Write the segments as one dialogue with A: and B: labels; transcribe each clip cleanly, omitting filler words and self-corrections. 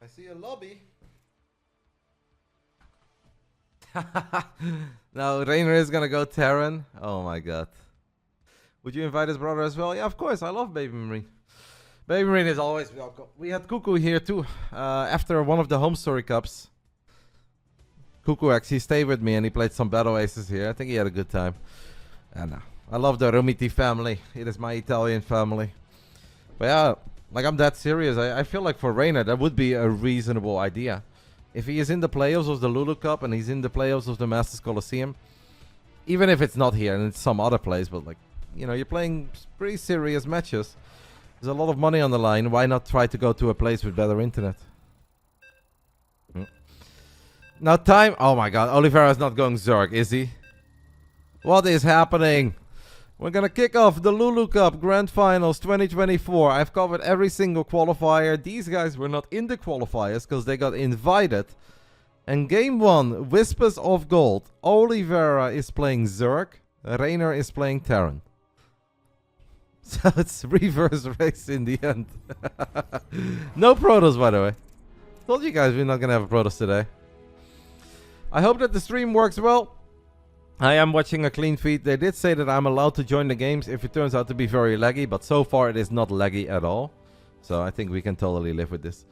A: I see a lobby.
B: No, Reynor is gonna go Terran. Oh my god. Would you invite his brother as well? Yeah, of course. I love Baby Marine. Baby Marine is always welcome. We had Cuckoo here too. After one of the home story cups. Cuckoo actually stayed with me and he played some battle aces here. I think he had a good time. And I love the Romiti family. It is my Italian family. But yeah, like I'm that serious. I feel like for Reynor that would be a reasonable idea. If he is in the playoffs of the LiuLi Cup and he's in the playoffs of the Masters Coliseum, even if it's not here and it's some other place, but like, you know, you're playing pretty serious matches. There's a lot of money on the line. Why not try to go to a place with better internet? Now time... Oh my god, Oliveira is not going Zerg, is he? What is happening? We're gonna kick off the LiuLi Cup Grand Finals 2024. I've covered every single qualifier. These guys were not in the qualifiers because they got invited. And game 1, Whispers of Gold. Oliveira is playing Zerg. Reynor is playing Terran. So it's reverse race in the end. No Protoss, by the way. Told you guys we're not gonna have a Protoss today. I hope that the stream works well. I am watching a clean feed. They did say that I'm allowed to join the games if it turns out to be very laggy, but so far it is not laggy at all. So I think we can totally live with this.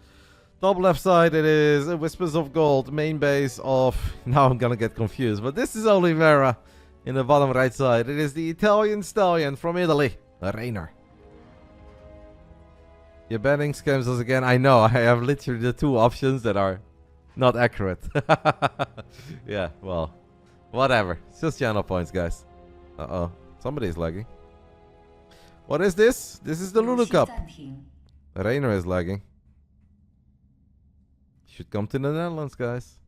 B: Top left side it is Whispers of Gold, main base of... Now I'm gonna get confused, but this is Oliveira. In the bottom right side it is the Italian stallion from Italy, Reynor. You're banning scams us again. I know, I have literally the two options that are not accurate. Yeah, well... Whatever. It's just channel points, guys. Uh-oh. Somebody's lagging. What is this? This is the LiuLi Cup. Reynor is lagging. Should come to the Netherlands, guys.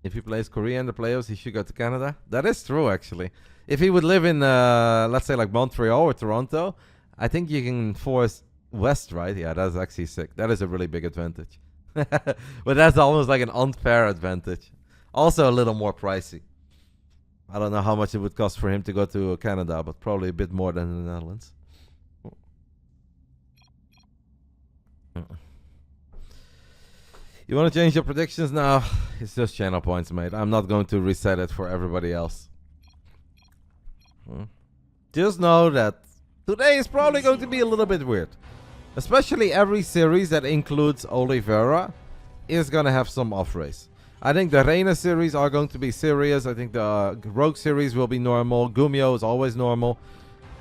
B: If he plays Korea in the playoffs, he should go to Canada. That is true, actually. If he would live in, let's say, like Montreal or Toronto, I think you can force West, right? Yeah, that's actually sick. That is a really big advantage. But that's almost like an unfair advantage. Also a little more pricey. I don't know how much it would cost for him to go to Canada, but probably a bit more than the Netherlands. You want to change your predictions now? It's just channel points, mate. I'm not going to reset it for everybody else. Just know that today is probably going to be a little bit weird. Especially every series that includes Oliveira is going to have some off race. I think the Reynor series are going to be serious. I think the Rogue series will be normal. Gumio is always normal.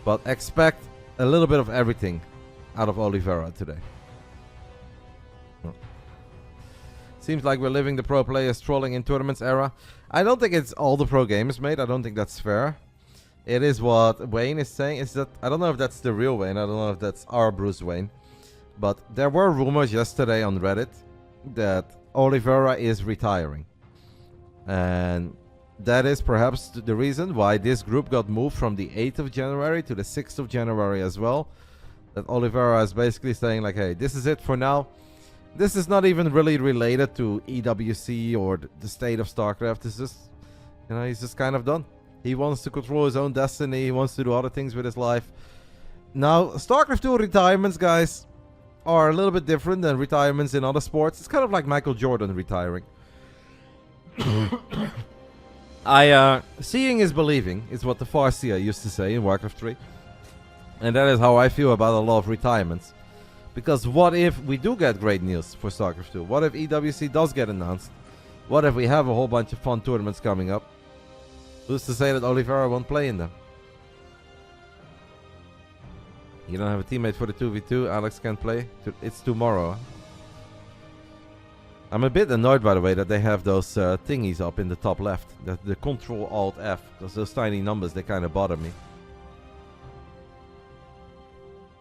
B: But expect a little bit of everything out of Oliveira today. Seems like we're living the pro players trolling in tournaments era. I don't think it's all the pro gamers, mate. I don't think that's fair. It is what Wayne is saying. Is that I don't know if that's the real Wayne. I don't know if that's our Bruce Wayne. But there were rumors yesterday on Reddit that Oliveira is retiring. And that is perhaps the reason why this group got moved from the 8th of January to the 6th of January as well. That Oliveira is basically saying like, hey, this is it for now. This is not even really related to EWC or the state of StarCraft. It's just, you know, he's just kind of done. He wants to control his own destiny. He wants to do other things with his life. Now, StarCraft 2 retirements, guys, are a little bit different than retirements in other sports. It's kind of like Michael Jordan retiring. Seeing is believing is what the Farseer used to say in Warcraft 3. And that is how I feel about a lot of retirements. Because what if we do get great news for StarCraft 2? What if EWC does get announced? What if we have a whole bunch of fun tournaments coming up? Who's to say that Oliveira won't play in them? You don't have a teammate for the 2v2. Alex can't play. It's tomorrow. I'm a bit annoyed, by the way, that they have those thingies up in the top left. The Control-Alt-F. Because those tiny numbers, they kind of bother me.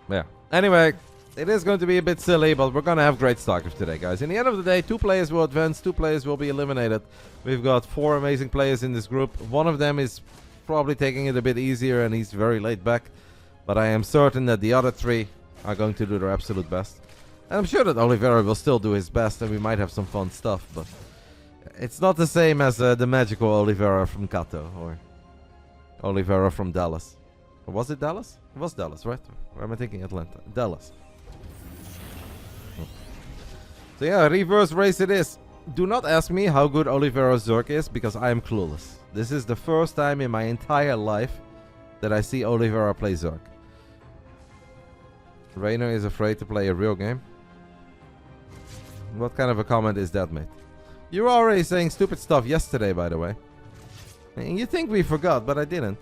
B: Yeah. Anyway, it is going to be a bit silly, but we're going to have great StarCraft today, guys. In the end of the day, 2 players will advance. 2 players will be eliminated. We've got 4 amazing players in this group. One of them is probably taking it a bit easier, and he's very laid back. But I am certain that the other 3 are going to do their absolute best. And I'm sure that Oliveira will still do his best and we might have some fun stuff. But it's not the same as the magical Oliveira from Kato or Oliveira from Dallas. Or was it Dallas? It was Dallas, right? Or am I thinking Atlanta? Dallas. So yeah, reverse race it is. Do not ask me how good Oliveira's Zerg is, because I am clueless. This is the first time in my entire life that I see Oliveira play Zerg. Reynor is afraid to play a real game. What kind of a comment is that, mate? You were already saying stupid stuff yesterday, by the way. And you think we forgot, but I didn't.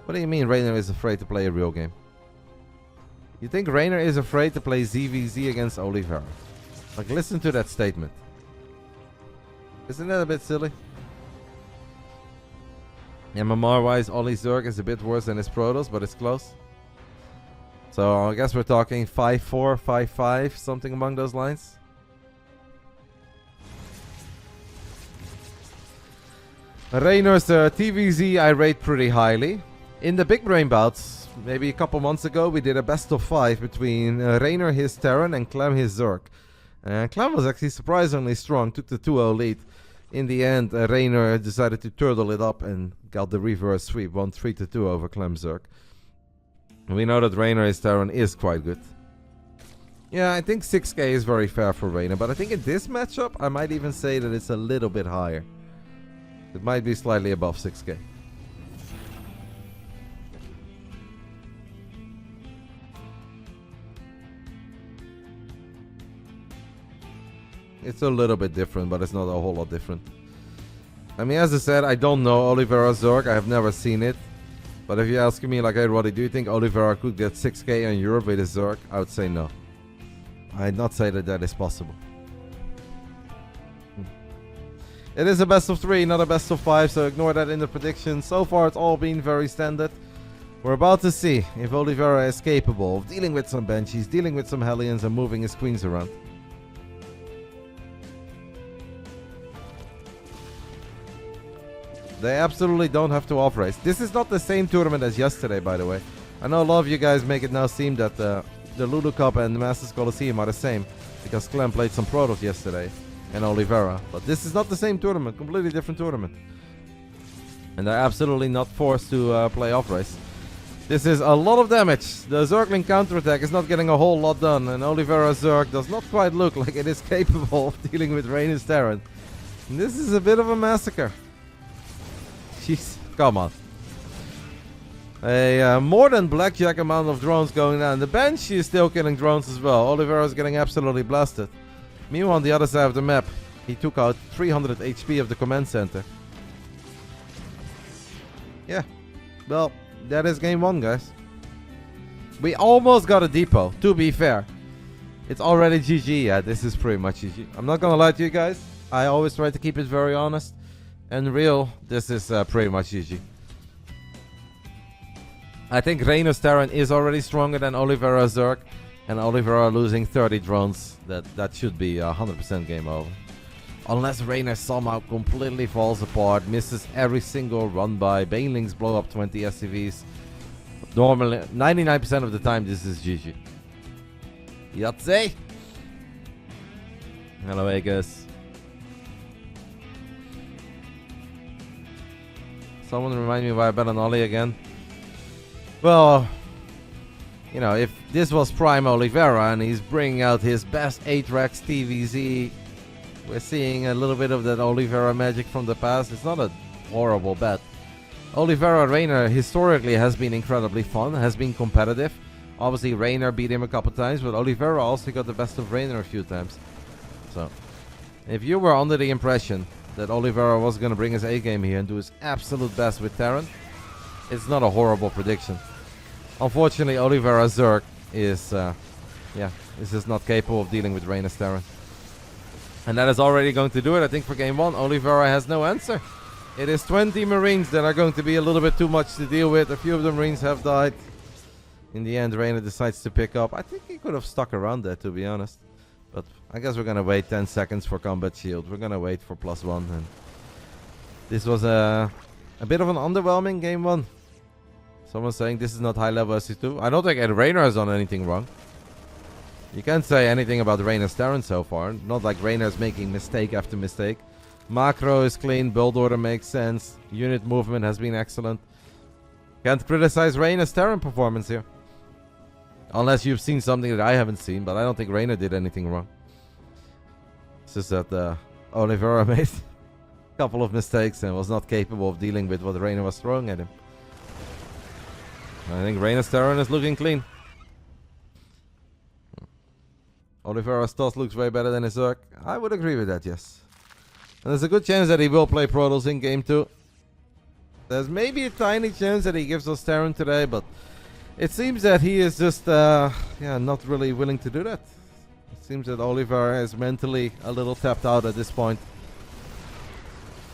B: What do you mean Reynor is afraid to play a real game? You think Reynor is afraid to play ZVZ against Oliveira? Like, listen to that statement. Isn't that a bit silly? MMR-wise, Oli Zerg is a bit worse than his Protoss, but it's close. So I guess we're talking 5-4, 5-5, something among those lines. Reynor's TVZ I rate pretty highly. In the big brain bouts, maybe a couple months ago, we did a best of 5 between Reynor, his Terran, and Clem, his Zerg. Clem was actually surprisingly strong, took the 2-0 lead. In the end, Reynor decided to turtle it up and got the reverse sweep, won 3-2 over Clem Zerg. We know that Reynor, his Terran, is quite good. Yeah, I think 6k is very fair for Reynor, but I think in this matchup, I might even say that it's a little bit higher. It might be slightly above 6k. It's a little bit different, but it's not a whole lot different. I mean, as I said, I don't know Oliveira Zerg. I have never seen it. But if you ask me, like, hey, Roddy, do you think Oliveira could get 6k in Europe with his Zerg? I would say no. I'd not say that that is possible. It is a best of 3, not a best of 5, so ignore that in the prediction. So far, it's all been very standard. We're about to see if Oliveira is capable of dealing with some Banshees, dealing with some Hellions, and moving his queens around. They absolutely don't have to off-race. This is not the same tournament as yesterday, by the way. I know a lot of you guys make it now seem that the LiuLi Cup and the Masters Coliseum are the same, because Clem played some Protoss yesterday, and Oliveira. But this is not the same tournament, completely different tournament. And they're absolutely not forced to play off-race. This is a lot of damage. The Zergling counterattack is not getting a whole lot done, and Oliveira Zerg does not quite look like it is capable of dealing with Reynor's Terran. And this is a bit of a massacre. Jeez, come on. A more than blackjack amount of drones going down. The Banshee is still killing drones as well. Oliveira is getting absolutely blasted. Meanwhile, on the other side of the map, he took out 300 HP of the command center. Yeah, well, that is game 1, guys. We almost got a depot, to be fair. It's already GG. Yeah, this is pretty much GG. I'm not gonna lie to you guys. I always try to keep it very honest and real. This is pretty much GG. I think Reynor's Terran is already stronger than Oliveira Zerg, and Oliveira losing 30 drones, that should be 100% game over. Unless Reynor somehow completely falls apart, misses every single run by, Banelings blow up 20 SCVs. Normally, 99% of the time, this is GG. Yahtzee! Hello, Vegas. Someone remind me why I bet on Oli again. Well, you know, if this was Prime Oliveira and he's bringing out his best 8-Rex TVZ, we're seeing a little bit of that Oliveira magic from the past. It's not a horrible bet. Oliveira Reynor historically has been incredibly fun, has been competitive. Obviously, Reynor beat him a couple times, but Oliveira also got the best of Reynor a few times. So, if you were under the impression that Oliveira was going to bring his A-game here and do his absolute best with Terran, it's not a horrible prediction. Unfortunately, Oliveira Zerg is just not capable of dealing with Reynor's Terran. And that is already going to do it, I think, for game 1. Oliveira has no answer. It is 20 Marines that are going to be a little bit too much to deal with. A few of the Marines have died. In the end, Reynor decides to pick up. I think he could have stuck around there, to be honest. But I guess we're going to wait 10 seconds for combat shield. We're going to wait for +1. And this was a bit of an underwhelming game 1. Someone's saying this is not high level SC2. I don't think Reynor has done anything wrong. You can't say anything about Reynor's Terran so far. Not like Reynor's making mistake after mistake. Macro is clean. Build order makes sense. Unit movement has been excellent. Can't criticize Reynor's Terran performance here. Unless you've seen something that I haven't seen, but I don't think Reynor did anything wrong. It's just that Oliveira made a couple of mistakes and was not capable of dealing with what Reynor was throwing at him. I think Reynor's Terran is looking clean. Oliveira's toss looks way better than his Zerg. I would agree with that, yes. And there's a good chance that he will play Protoss in game 2. There's maybe a tiny chance that he gives us Terran today, but it seems that he is just not really willing to do that. It seems that Oliveira is mentally a little tapped out at this point.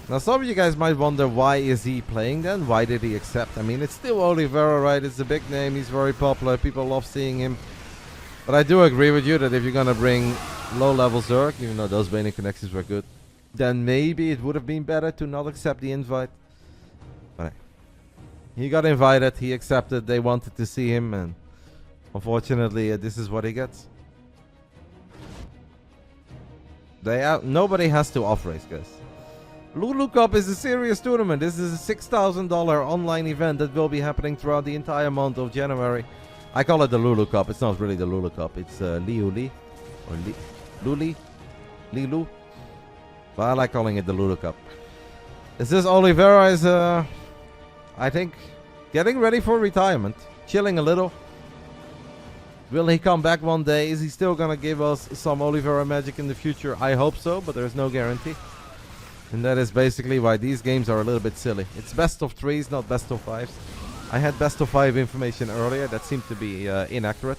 B: Now some of you guys might wonder, why is he playing then? Why did he accept? I mean, it's still Oliveira, right? It's a big name, he's very popular, people love seeing him. But I do agree with you that if you're gonna bring low-level Zerg, even though those Bane connections were good, then maybe it would have been better to not accept the invite. But he got invited, he accepted, they wanted to see him, and unfortunately this is what he gets. Nobody has to off-race, guys. LiuLi Cup is a serious tournament. This is a $6,000 online event that will be happening throughout the entire month of January. I call it the LiuLi Cup. It's not really the LiuLi Cup. It's LiuLi or LiuLi. But I like calling it the LiuLi Cup. It's just Oliveira is, I think, getting ready for retirement. Chilling a little. Will he come back one day? Is he still going to give us some Oliveira magic in the future? I hope so, but there's no guarantee. And that is basically why these games are a little bit silly. It's best of 3s, not best of 5s. I had best of 5 information earlier. That seemed to be inaccurate.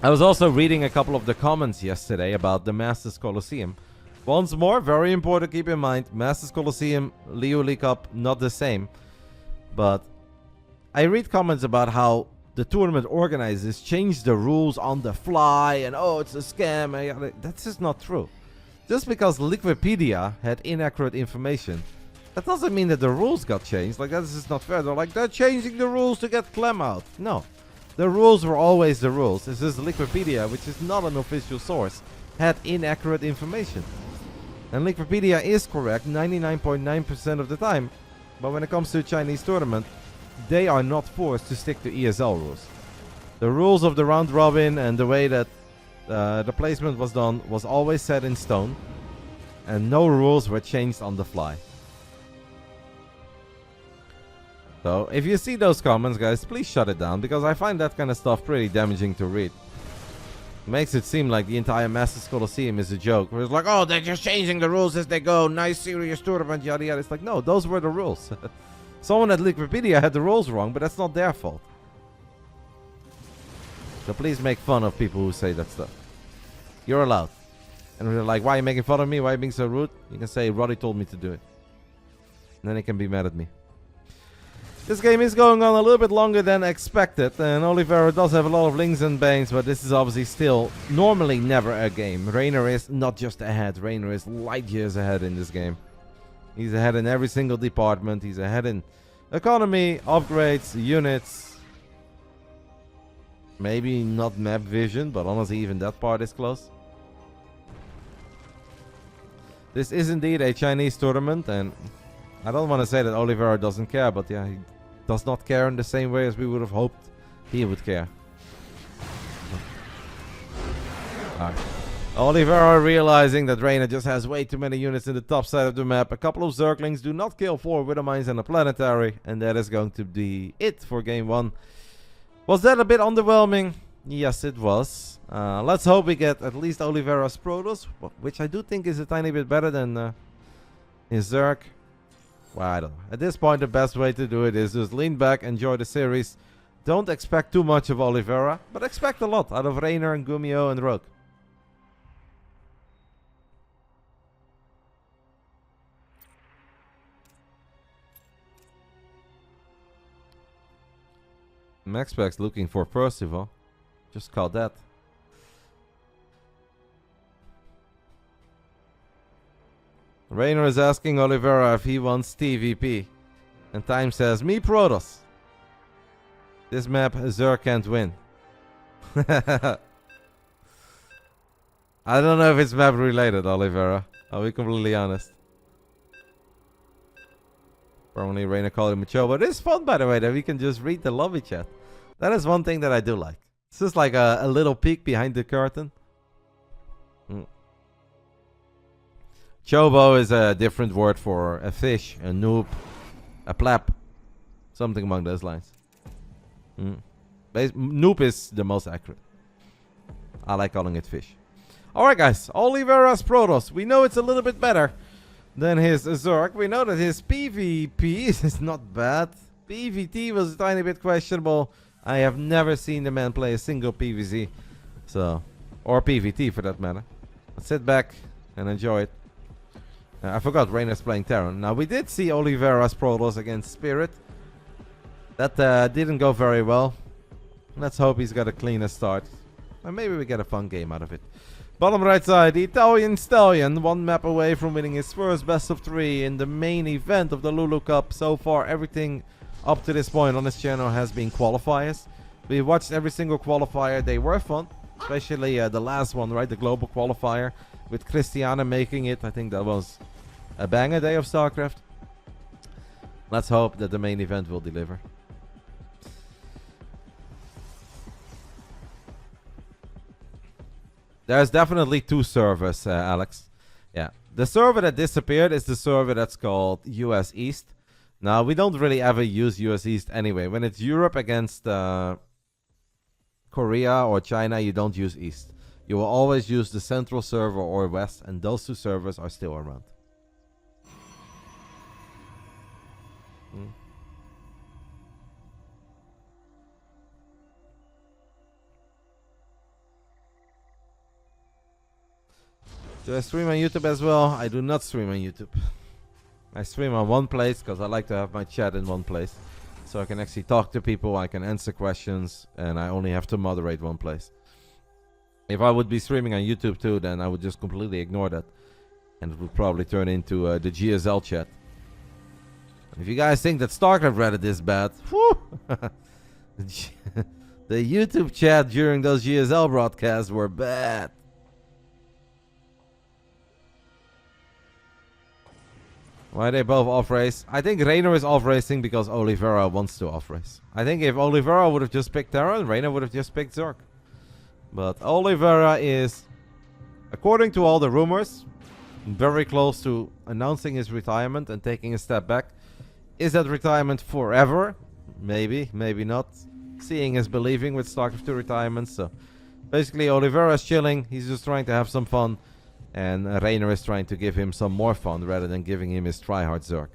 B: I was also reading a couple of the comments yesterday about the Masters Colosseum. Once more, very important to keep in mind, Masters Colosseum, LiuLi Cup, not the same. But I read comments about how the tournament organizers changed the rules on the fly and oh, it's a scam. That's just not true. Just because Wikipedia had inaccurate information, that doesn't mean that the rules got changed. Like, that's just not fair. They're changing the rules to get Clem out. No. The rules were always the rules. It's just Wikipedia, which is not an official source, had inaccurate information. And Wikipedia is correct 99.9% of the time. But when it comes to a Chinese tournament, they are not forced to stick to ESL rules. The rules of the round robin and the way that the placement was done was always set in stone, and no rules were changed on the fly. So if you see those comments, guys, please shut it down, because I find that kind of stuff pretty damaging to read. It makes it seem like the entire Masters Colosseum is a joke, where it's like, oh, they're just changing the rules as they go, nice serious tournament, yada yada. It's like, no, those were the rules. Someone at Wikipedia had the rules wrong, but that's not their fault. So please make fun of people who say that stuff. You're allowed. And they're like, why are you making fun of me? Why are you being so rude? You can say, Roddy told me to do it. And then he can be mad at me. This game is going on a little bit longer than expected. And Oliveira does have a lot of links and bangs, but this is obviously still normally never a game. Reynor is not just ahead. Reynor is light years ahead in this game. He's ahead in every single department. He's ahead in economy, upgrades, units. Maybe not map vision, but honestly even that part is close. This is indeed a Chinese tournament, and I don't want to say that Oliveira doesn't care, but yeah, he does not care in the same way as we would have hoped he would care. Alright. Oliveira realizing that Reynor just has way too many units in the top side of the map. A couple of Zerglings do not kill 4 Widow Mines and a Planetary, and that is going to be it for game 1. Was that a bit underwhelming? Yes, it was. Let's hope we get at least Oliveira's Protoss, which I do think is a tiny bit better than his Zerg. Well, I don't know. At this point, the best way to do it is just lean back, enjoy the series. Don't expect too much of Oliveira, but expect a lot out of Reynor and Gummio and Rogue. Maxpack's looking for Percival. Just caught that. Reynor is asking Oliveira if he wants TVP. And Time says, me Protoss. This map Zerg can't win. I don't know if it's map related, Oliveira. I'll be completely honest. Probably Reynor called him a show, but it's fun, by the way, that we can just read the lobby chat. That is one thing that I do like. It's just like a little peek behind the curtain. Chobo is a different word for a fish, a noob, a plap. Something among those lines. Noob is the most accurate. I like calling it fish. Alright guys, Oliveira's Protoss. We know it's a little bit better than his Zerg. We know that his PvP is not bad. PvT was a tiny bit questionable. I have never seen the man play a single PvZ. So, or PvT for that matter. Let's sit back and enjoy it. I forgot Reynor's playing Terran. Now we did see Oliveira's Protoss against Spirit. That didn't go very well. Let's hope he's got a cleaner start. And maybe we get a fun game out of it. Bottom right side, the Italian Stallion, one map away from winning his first best of 3 in the main event of the LiuLi Cup. So far, everything up to this point on this channel has been qualifiers. We watched every single qualifier. They were fun, especially the last one, right? The global qualifier with Christiana making it. I think that was a banger day of StarCraft. Let's hope that the main event will deliver. There's definitely 2 servers, Alex. Yeah. The server that disappeared is the server that's called US East. Now, we don't really ever use US East anyway. When it's Europe against Korea or China, you don't use East. You will always use the Central server or West, and those 2 servers are still around. Do I stream on YouTube as well? I do not stream on YouTube. I stream on one place because I like to have my chat in one place. So I can actually talk to people, I can answer questions, and I only have to moderate one place. If I would be streaming on YouTube too, then I would just completely ignore that. And it would probably turn into the GSL chat. If you guys think that StarCraft Reddit is bad, whew, the YouTube chat during those GSL broadcasts were bad. Why are they both off-race? I think Reynor is off-racing because Oliveira wants to off-race. I think if Oliveira would have just picked Terran, Reynor would have just picked Zerg. But Oliveira is, according to all the rumors, very close to announcing his retirement and taking a step back. Is that retirement forever? Maybe, maybe not. Seeing is believing with StarCraft 2 retirement. So basically Oliveira is chilling. He's just trying to have some fun. And Reynor is trying to give him some more fun rather than giving him his tryhard Zerg.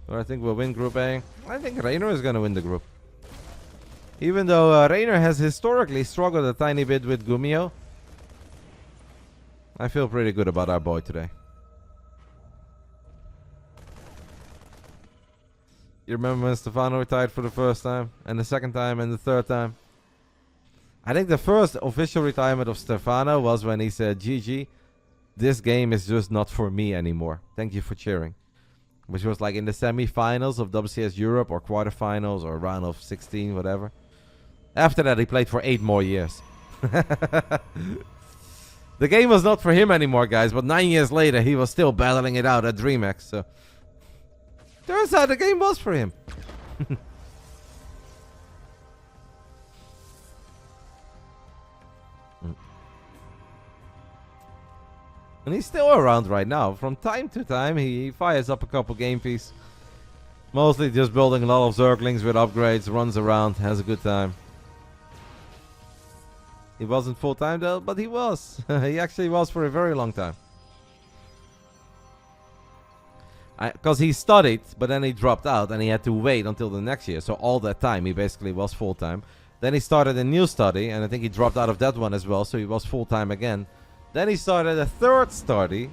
B: So I think we'll win Group A. I think Reynor is going to win the group. Even though Reynor has historically struggled a tiny bit with Gumio, I feel pretty good about our boy today. You remember when Stefano retired for the first time, and the second time, and the third time? I think the first official retirement of Stefano was when he said, GG, this game is just not for me anymore. Thank you for cheering. Which was like in the semi-finals of WCS Europe, or quarterfinals, or round of 16, whatever. After that, he played for 8 more years. The game was not for him anymore, guys, but 9 years later, he was still battling it out at DreamHack, so... Turns out the game was for him. And he's still around right now. From time to time, he fires up a couple game pieces. Mostly just building a lot of Zerglings with upgrades, runs around, has a good time. He wasn't full-time though, but he was. He actually was for a very long time. Because he studied, but then he dropped out and he had to wait until the next year. So all that time he basically was full-time. Then he started a new study, and I think he dropped out of that one as well, so he was full-time again. Then he started a third study,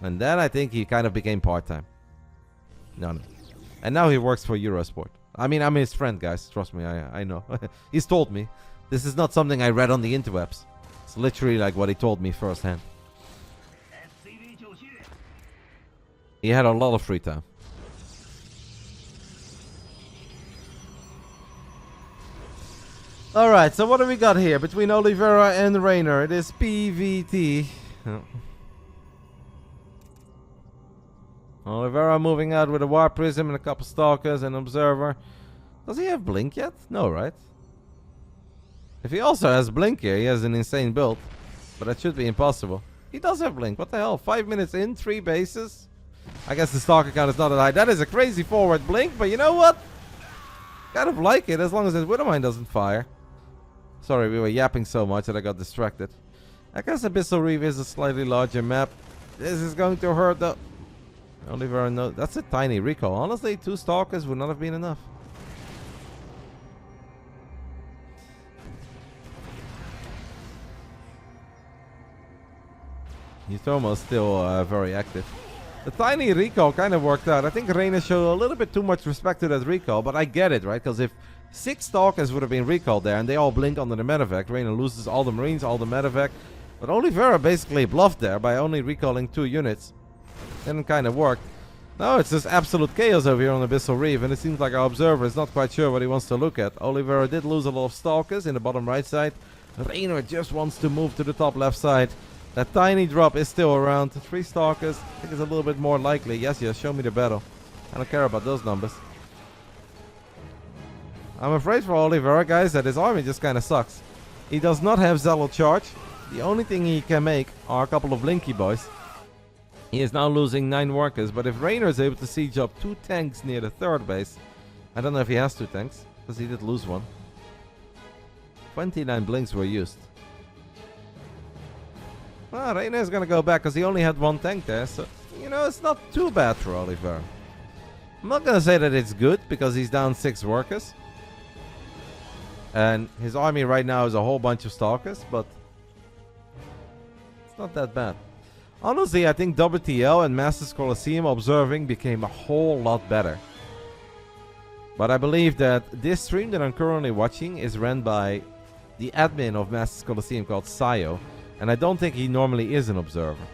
B: and then I think he kind of became part-time. No. And now he works for Eurosport. I mean, I'm his friend, guys. Trust me, I know. He's told me. This is not something I read on the interwebs. It's literally like what he told me firsthand. He had a lot of free time. Alright, so what do we got here? Between Oliveira and Reynor, it is PvT. Oliveira moving out with a War Prism and a couple Stalkers and Observer. Does he have Blink yet? No, right? If he also has Blink here, he has an insane build. But that should be impossible. He does have Blink. What the hell? 5 minutes in, 3 bases? I guess the Stalker count is not that high. That is a crazy forward Blink, but you know what? Kind of like it as long as his Widowmine doesn't fire. Sorry, we were yapping so much that I got distracted. I guess Abyssal Reef is a slightly larger map. This is going to hurt the... Oliveira, no, that's a tiny recall. Honestly, 2 Stalkers would not have been enough. His thermal is still very active. The tiny recall kind of worked out. I think Reynor showed a little bit too much respect to that recall, but I get it, right? Because if 6 Stalkers would have been recalled there and they all blink under the medevac, Reynor loses all the Marines, all the medevac. But Oliveira basically bluffed there by only recalling 2 units. Didn't kind of work. No, it's just absolute chaos over here on Abyssal Reef, and it seems like our observer is not quite sure what he wants to look at. Oliveira did lose a lot of Stalkers in the bottom right side. Reynor just wants to move to the top left side. That tiny drop is still around. 3 Stalkers, I think it's a little bit more likely. Yes, show me the battle. I don't care about those numbers. I'm afraid for Oliveira, guys, that his army just kind of sucks. He does not have Zealot charge. The only thing he can make are a couple of Linky boys. He is now losing 9 workers, but if Reynor is able to siege up 2 tanks near the 3rd base, I don't know if he has 2 tanks, because he did lose 1. 29 blinks were used. Well, Reynor is going to go back because he only had 1 tank there, so, you know, it's not too bad for Oliveira. I'm not going to say that it's good, because he's down 6 workers. And his army right now is a whole bunch of Stalkers, but it's not that bad. Honestly, I think WTL and Masters Colosseum observing became a whole lot better. But I believe that this stream that I'm currently watching is ran by the admin of Masters Colosseum called Sayo. And I don't think he normally is an observer.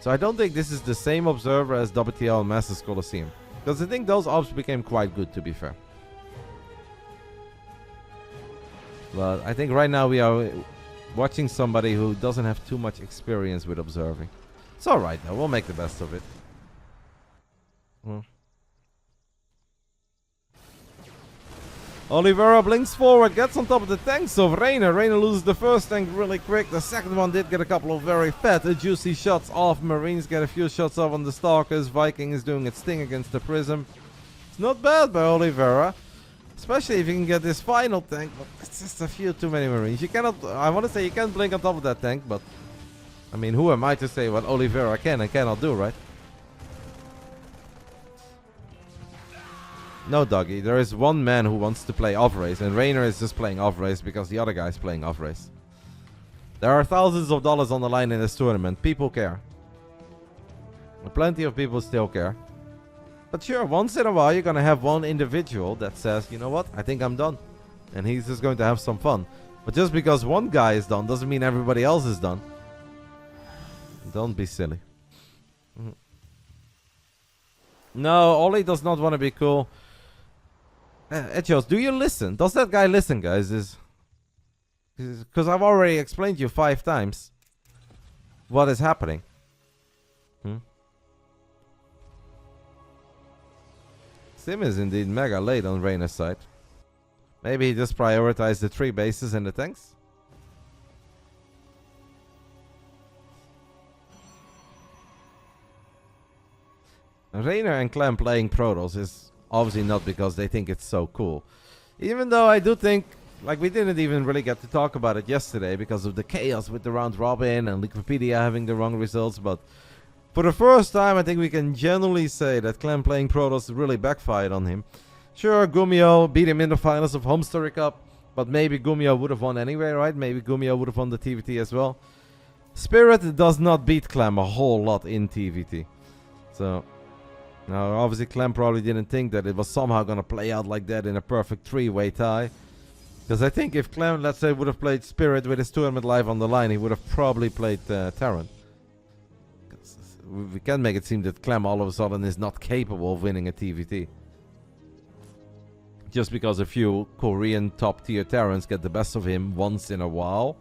B: So I don't think this is the same observer as WTL and Masters Colosseum. Because I think those ops became quite good, to be fair. But I think right now we are watching somebody who doesn't have too much experience with observing. It's alright though, we'll make the best of it. Oliveira blinks forward, gets on top of the tanks of Reynor. Reynor loses the first tank really quick. The second one did get a couple of very fat, juicy shots off. Marines get a few shots off on the Stalkers. Viking is doing its thing against the Prism. It's not bad by Oliveira. Especially if you can get this final tank, but it's just a few too many Marines. You cannot, I want to say you can't blink on top of that tank, but I mean, who am I to say what Oliveira can and cannot do, right? No, doggy. There is one man who wants to play off-race, and Reynor is just playing off-race because the other guy is playing off-race. There are thousands of dollars on the line in this tournament. People care. Plenty of people still care. But sure, once in a while you're going to have one individual that says, you know what, I think I'm done. And he's just going to have some fun. But just because one guy is done doesn't mean everybody else is done. Don't be silly. No, Oli does not want to be cool. Etios, do you listen? Does that guy listen, guys? Because I've already explained to you 5 times what is happening. Sim is indeed mega late on Reynor's side. Maybe he just prioritized the 3 bases and the tanks? Reynor and Clem playing Protoss is obviously not because they think it's so cool. Even though I do think, like, we didn't even really get to talk about it yesterday because of the chaos with the round robin and Wikipedia having the wrong results, but for the first time I think we can generally say that Clem playing Protoss really backfired on him. Sure, Gumio beat him in the finals of LiuLi Cup, but maybe Gumio would have won anyway, right? Maybe Gumio would have won the TVT as well. Spirit does not beat Clem a whole lot in TVT. So now, obviously, Clem probably didn't think that it was somehow going to play out like that in a perfect 3-way tie. Because I think if Clem, let's say, would have played Spirit with his tournament live on the line, he would have probably played Terran. We can make it seem that Clem all of a sudden is not capable of winning a TVT. Just because a few Korean top-tier Terrans get the best of him once in a while,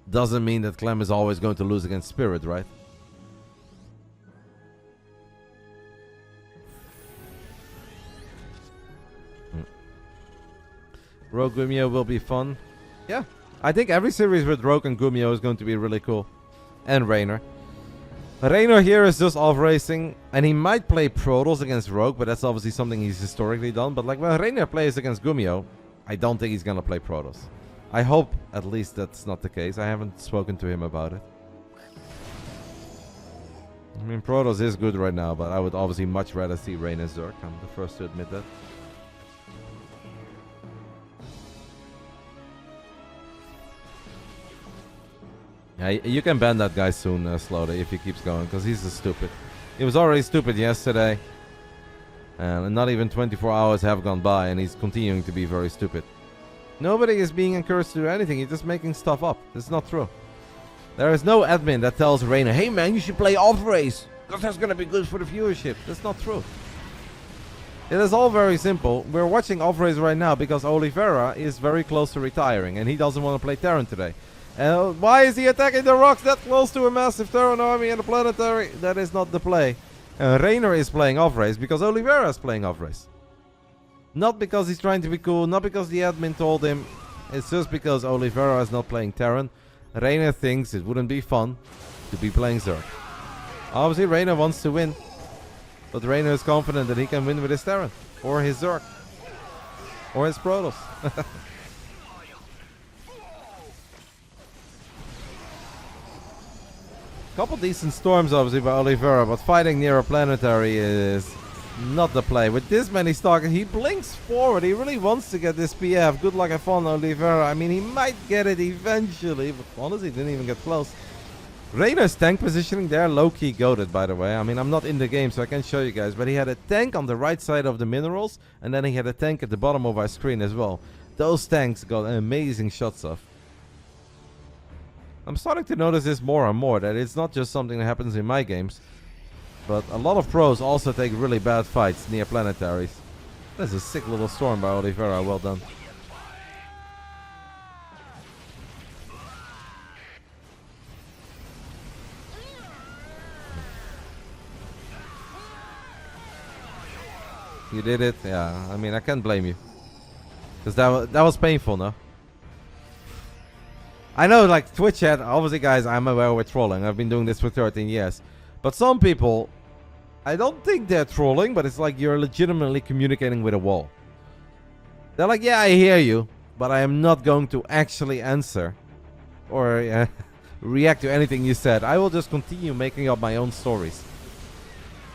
B: doesn't mean that Clem is always going to lose against Spirit, right? Rogue Gumio will be fun. Yeah, I think every series with Rogue and Gummio is going to be really cool. And Reynor. Reynor here is just off racing, and he might play Protoss against Rogue, but that's obviously something he's historically done. But like when Reynor plays against Gummio, I don't think he's gonna play Protoss. I hope at least that's not the case. I haven't spoken to him about it. I mean, Protoss is good right now, but I would obviously much rather see Reynor Zerg. I'm the first to admit that. Yeah, you can ban that guy soon, slowly, if he keeps going, because he's stupid. He was already stupid yesterday, and not even 24 hours have gone by, and he's continuing to be very stupid. Nobody is being encouraged to do anything. He's just making stuff up. It's not true. There is no admin that tells Reynor, hey man, you should play off-race, because that's going to be good for the viewership. That's not true. It is all very simple. We're watching off-race right now because Oliveira is very close to retiring, and he doesn't want to play Terran today. Why is he attacking the rocks that close to a massive Terran army and a planetary? That is not the play. Reynor is playing off-race because Oliveira is playing off-race. Not because he's trying to be cool, not because the admin told him. It's just because Oliveira is not playing Terran. Reynor thinks it wouldn't be fun to be playing Zerg. Obviously Reynor wants to win, but Reynor is confident that he can win with his Terran, or his Zerg, or his Protoss. Couple decent storms obviously by Oliveira, but fighting near a planetary is not the play. With this many StarCraft, he blinks forward. He really wants to get this PF. Good luck, have fun, Oliveira. I mean, he might get it eventually, but honestly, didn't even get close. Reynor's tank positioning there, low-key goated, by the way. I mean, I'm not in the game, so I can't show you guys, but he had a tank on the right side of the minerals, and then he had a tank at the bottom of our screen as well. Those tanks got amazing shots off. I'm starting to notice this more and more, that it's not just something that happens in my games, but a lot of pros also take really bad fights near planetaries. That's a sick little storm by Oliveira, well done. You did it? Yeah, I mean, I can't blame you. Because that was painful, no? I know, like, Twitch chat, obviously, guys, I'm aware we're trolling. I've been doing this for 13 years. But some people, I don't think they're trolling, but it's like you're legitimately communicating with a wall. They're like, yeah, I hear you, but I am not going to actually answer or react to anything you said. I will just continue making up my own stories.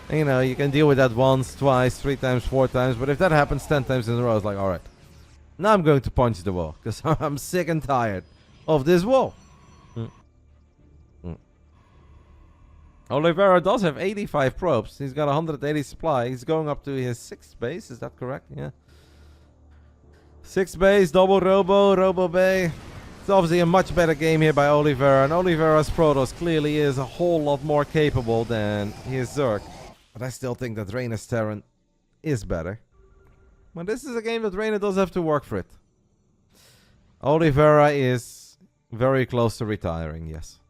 B: And, you know, you can deal with that once, twice, 3 times, 4 times, but if that happens 10 times in a row, it's like, alright. Now I'm going to punch the wall, because I'm sick and tired of this wall. Oliveira does have 85 probes. He's got 180 supply. He's going up to his 6th base. Is that correct? Yeah. 6th base, double Robo Bay. It's obviously a much better game here by Oliveira. And Oliveira's Protoss clearly is a whole lot more capable than his Zerg. But I still think that Reynor's Terran is better. But this is a game that Reynor does have to work for it. Oliveira is very close to retiring, yes.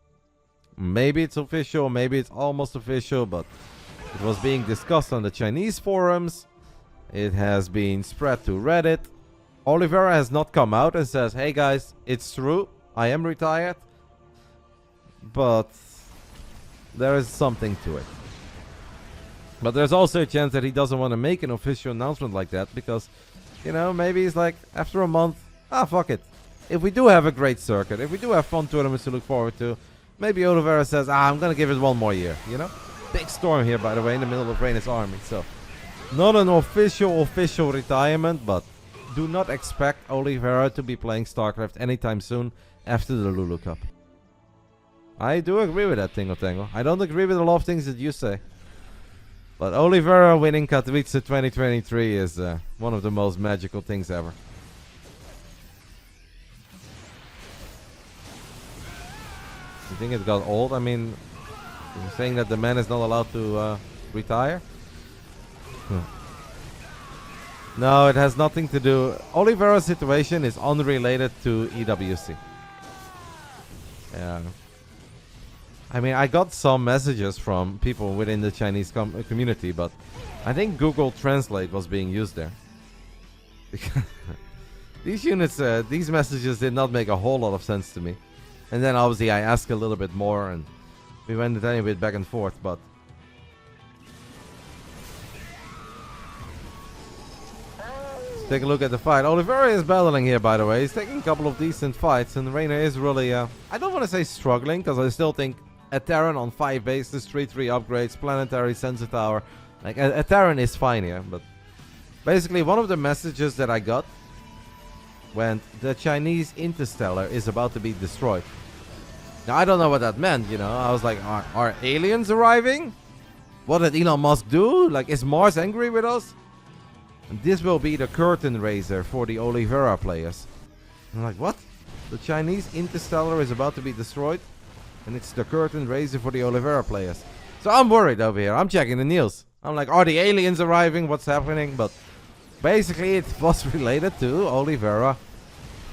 B: Maybe it's official, maybe it's almost official, but it was being discussed on the Chinese forums. It has been spread to Reddit. Oliveira has not come out and says, hey guys, it's true, I am retired. But there is something to it. But there's also a chance that he doesn't want to make an official announcement like that because, you know, maybe he's like, after a month, fuck it. If we do have a great circuit, if we do have fun tournaments to look forward to, maybe Oliveira says, I'm going to give it 1 more year, you know? Big storm here, by the way, in the middle of Reynor's army. So, not an official retirement, but do not expect Oliveira to be playing StarCraft anytime soon after the LiuLi Cup. I do agree with that, Tingle Tangle. I don't agree with a lot of things that you say. But Oliveira winning Katowice 2023 is one of the most magical things ever. You think it got old? I mean, you're saying that the man is not allowed to retire? No, it has nothing to do. Oliveira's situation is unrelated to EWC. Yeah. I mean, I got some messages from people within the Chinese community, but I think Google Translate was being used there. These units, these messages did not make a whole lot of sense to me. And then obviously I asked a little bit more and we went a tiny bit back and forth, but... Let's take a look at the fight. Oliveira is battling here, by the way. He's taking a couple of decent fights, and Reynor is really, I don't want to say struggling, because I still think a Terran on 5 bases, 3-3 upgrades, planetary sensor tower. Like, a Terran is fine here, but... Basically, one of the messages that I got went, the Chinese interstellar is about to be destroyed. Now, I don't know what that meant, you know. I was like, are aliens arriving? What did Elon Musk do? Like, is Mars angry with us? And this will be the curtain raiser for the Oliveira players. I'm like, what? The Chinese interstellar is about to be destroyed? And it's the curtain raiser for the Oliveira players. So I'm worried over here. I'm checking the news. I'm like, are the aliens arriving? What's happening? But basically, it was related to Oliveira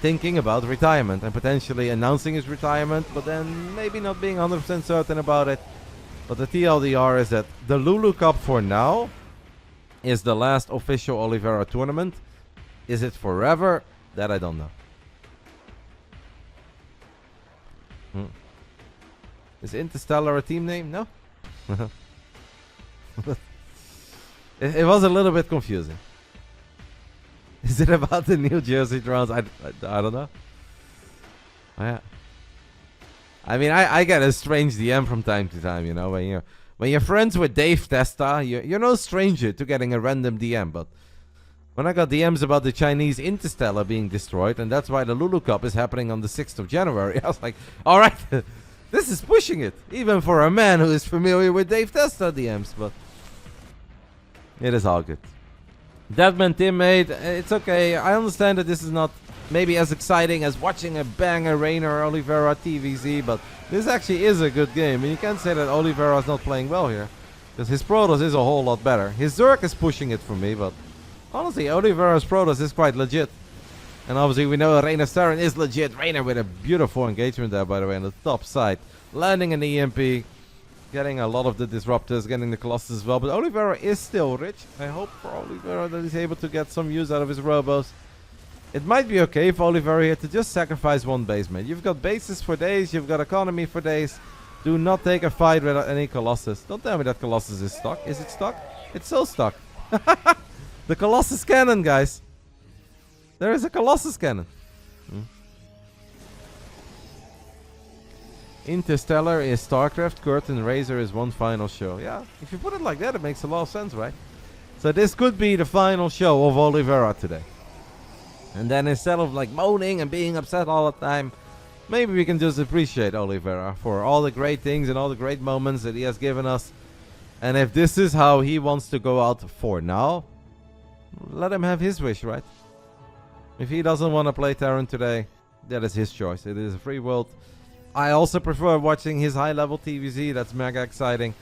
B: thinking about retirement and potentially announcing his retirement, but then maybe not being 100% certain about it. But the TLDR is that the LiuLi Cup for now is the last official Oliveira tournament. Is it forever? That I don't know. Is Interstellar a team name? No? It was a little bit confusing. Is it about the New Jersey drones? I don't know. Yeah. I mean, I get a strange DM from time to time, you know, when you're friends with Dave Testa, you're no stranger to getting a random DM. But when I got DMs about the Chinese Interstellar being destroyed, and that's why the LiuLi Cup is happening on the 6th of January, I was like, all right, this is pushing it, even for a man who is familiar with Dave Testa DMs. But it is all good. Deadman teammate, it's okay. I understand that this is not maybe as exciting as watching a banger Reynor Oliveira TVZ, but this actually is a good game. And you can't say that Oliveira is not playing well here, because his Protoss is a whole lot better. His Zerg is pushing it for me, but honestly, Oliveira's Protoss is quite legit. And obviously we know Reynor Terran is legit. Reynor with a beautiful engagement there, by the way, on the top side. Landing an EMP. Getting a lot of the disruptors, getting the Colossus as well. But Oliveira is still rich. I hope for Oliveira that he's able to get some use out of his robos. It might be okay for Oliveira here to just sacrifice one base, man. You've got bases for days. You've got economy for days. Do not take a fight without any Colossus. Don't tell me that Colossus is stuck. Is it stuck? It's so stuck. The Colossus cannon, guys. There is a Colossus cannon. Interstellar is StarCraft, Curtain Raiser is one final show. Yeah, if you put it like that, it makes a lot of sense, right? So this could be the final show of Oliveira today. And then instead of like moaning and being upset all the time, maybe we can just appreciate Oliveira for all the great things and all the great moments that he has given us. And if this is how he wants to go out for now, let him have his wish, right? If he doesn't want to play Terran today, that is his choice. It is a free world. I also prefer watching his high-level TVZ. That's mega exciting.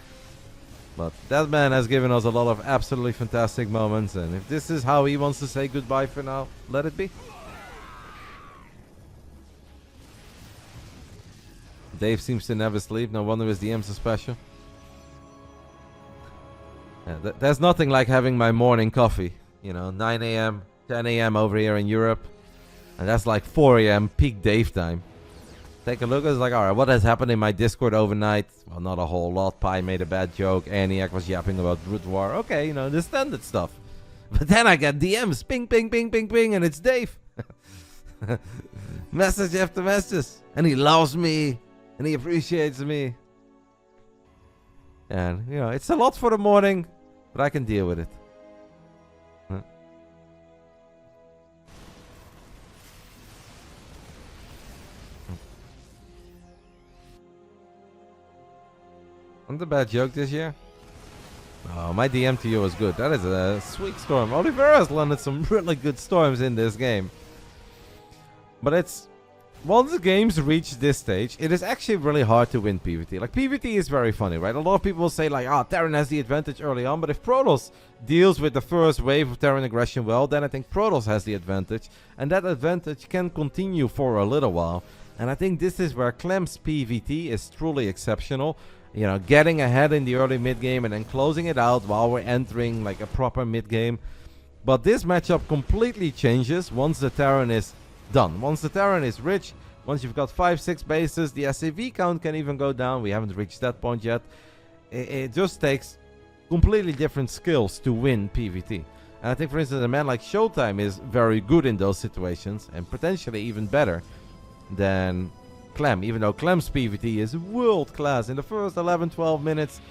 B: But that man has given us a lot of absolutely fantastic moments. And if this is how he wants to say goodbye for now, let it be. Dave seems to never sleep. No wonder his DMs are special. Yeah, there's nothing like having my morning coffee. You know, 9 a.m., 10 a.m. over here in Europe. And that's like 4 a.m. peak Dave time. Take a look. It's like, alright, what has happened in my Discord overnight? Well, not a whole lot. Pi made a bad joke. Aniac was yapping about Brood War. Okay, you know, the standard stuff. But then I get DMs. Ping, ping, ping, ping, ping. And it's Dave. Message after message. And he loves me. And he appreciates me. And, you know, it's a lot for the morning. But I can deal with it. Not a bad joke this year. Oh, my DM to you was good. That is a sweet storm. Oliveira has landed some really good storms in this game. But it's... Once the games reach this stage, it is actually really hard to win PvT. Like, PvT is very funny, right? A lot of people will say, like, Terran has the advantage early on. But if Protoss deals with the first wave of Terran aggression well, then I think Protoss has the advantage. And that advantage can continue for a little while. And I think this is where Clem's PvT is truly exceptional. You know, getting ahead in the early mid-game and then closing it out while we're entering like a proper mid-game. But this matchup completely changes once the Terran is done. Once the Terran is rich, once you've got 5-6 bases, the SAV count can even go down. We haven't reached that point yet. It just takes completely different skills to win PvT. And I think, for instance, a man like Showtime is very good in those situations, and potentially even better than Clem, even though Clem's PvT is world class. In the first 11-12 minutes,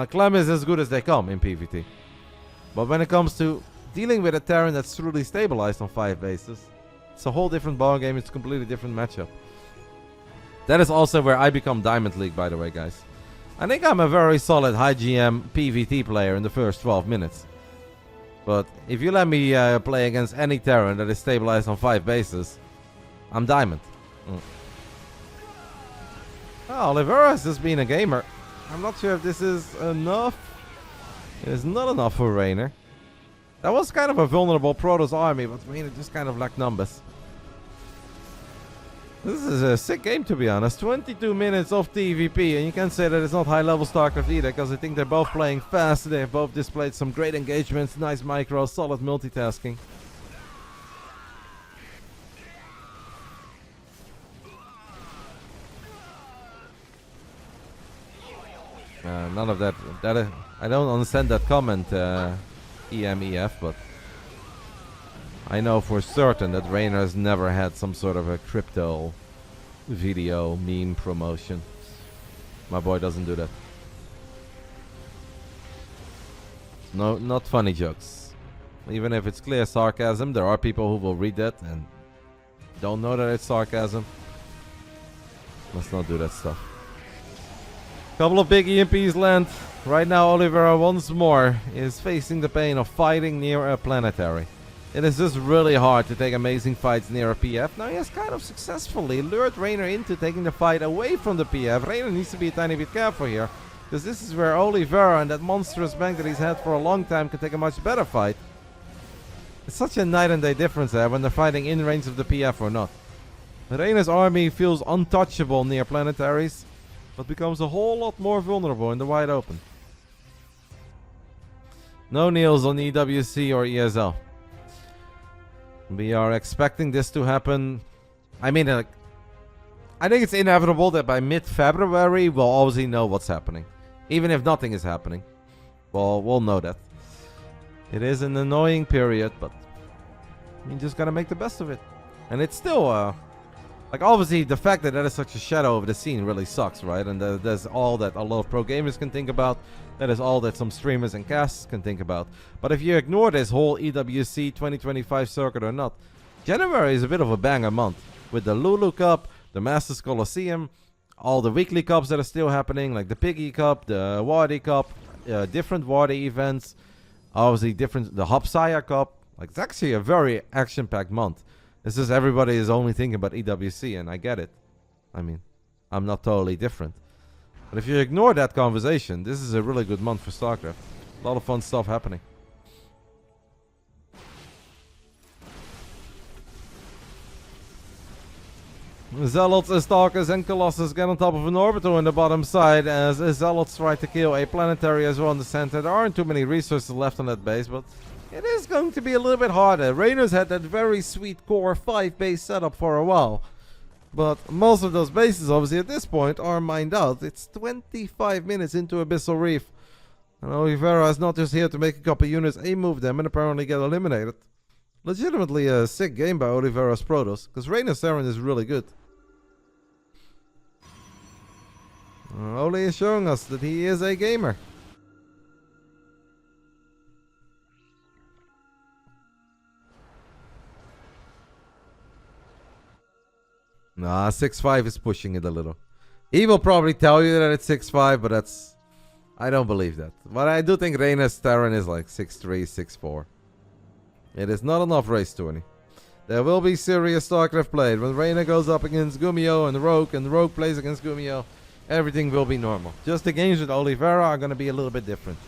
B: Clem is as good as they come in PvT. But when it comes to dealing with a Terran that's truly stabilized on 5 bases, it's a whole different ballgame. It's a completely different matchup. That is also where I become Diamond League, by the way, guys. I think I'm a very solid high GM PvT player in the first 12 minutes. But if you let me play against any Terran that is stabilized on 5 bases, I'm Diamond. Oh, Oliveira has just been a gamer. I'm not sure if this is enough. It is not enough for Reynor. That was kind of a vulnerable Protoss army, but Reynor just kind of lacked numbers. This is a sick game, to be honest. 22 minutes of TVP, and you can say that it's not high-level StarCraft either, because I think they're both playing fast. They've both displayed some great engagements, nice micro, solid multitasking. None of that. I don't understand that comment, EMEF, but I know for certain that Reynor has never had some sort of a crypto video meme promotion. My boy doesn't do that. No, not funny jokes. Even if it's clear sarcasm, there are people who will read that and don't know that it's sarcasm. Let's not do that stuff. Couple of big EMPs land. Right now Oliveira once more is facing the pain of fighting near a planetary. It is just really hard to take amazing fights near a PF. Now he has kind of successfully lured Reynor into taking the fight away from the PF. Reynor needs to be a tiny bit careful here, because this is where Oliveira and that monstrous bank that he's had for a long time can take a much better fight. It's such a night and day difference there when they're fighting in range of the PF or not. Reynor's army feels untouchable near planetaries, but becomes a whole lot more vulnerable in the wide open. No Niels on EWC or ESL. We are expecting this to happen. I mean, I think it's inevitable that by mid-February we'll obviously know what's happening. Even if nothing is happening, we'll know that. It is an annoying period, but you just gotta make the best of it. And it's still, like, obviously the fact that that is such a shadow of the scene really sucks, right? And there's all that a lot of pro gamers can think about. That is all that some streamers and casts can think about. But if you ignore this whole EWC 2025 circuit or not, January is a bit of a banger month. With the LiuLi Cup, the Masters Colosseum, all the weekly cups that are still happening, like the Piggy Cup, the Wardy Cup, different Wardy events, obviously the Hopsire Cup. Like, it's actually a very action-packed month. It's just everybody is only thinking about EWC, and I get it. I mean, I'm not totally different. But if you ignore that conversation, this is a really good month for StarCraft. A lot of fun stuff happening. Zealots, Stalkers and Colossus get on top of an Orbital in the bottom side as Zealots try to kill a planetary as well in the center. There aren't too many resources left on that base, but it is going to be a little bit harder. Reynor's had that very sweet core 5 base setup for a while. But most of those bases, obviously, at this point, are mined out. It's 25 minutes into Abyssal Reef. And Oliveira is not just here to make a couple units, move them, and apparently get eliminated. Legitimately a sick game by Oliveira's Protoss, because Reynor's Terran is really good. Oli is showing us that he is a gamer. Nah, 6-5 is pushing it a little. He will probably tell you that it's 6-5, but that's... I don't believe that. But I do think Reynor's Terran is like 6-3, 6-4. It is not enough race 20. There will be serious StarCraft played. When Reynor goes up against Gumio and Rogue plays against Gumio, everything will be normal. Just the games with Oliveira are going to be a little bit different.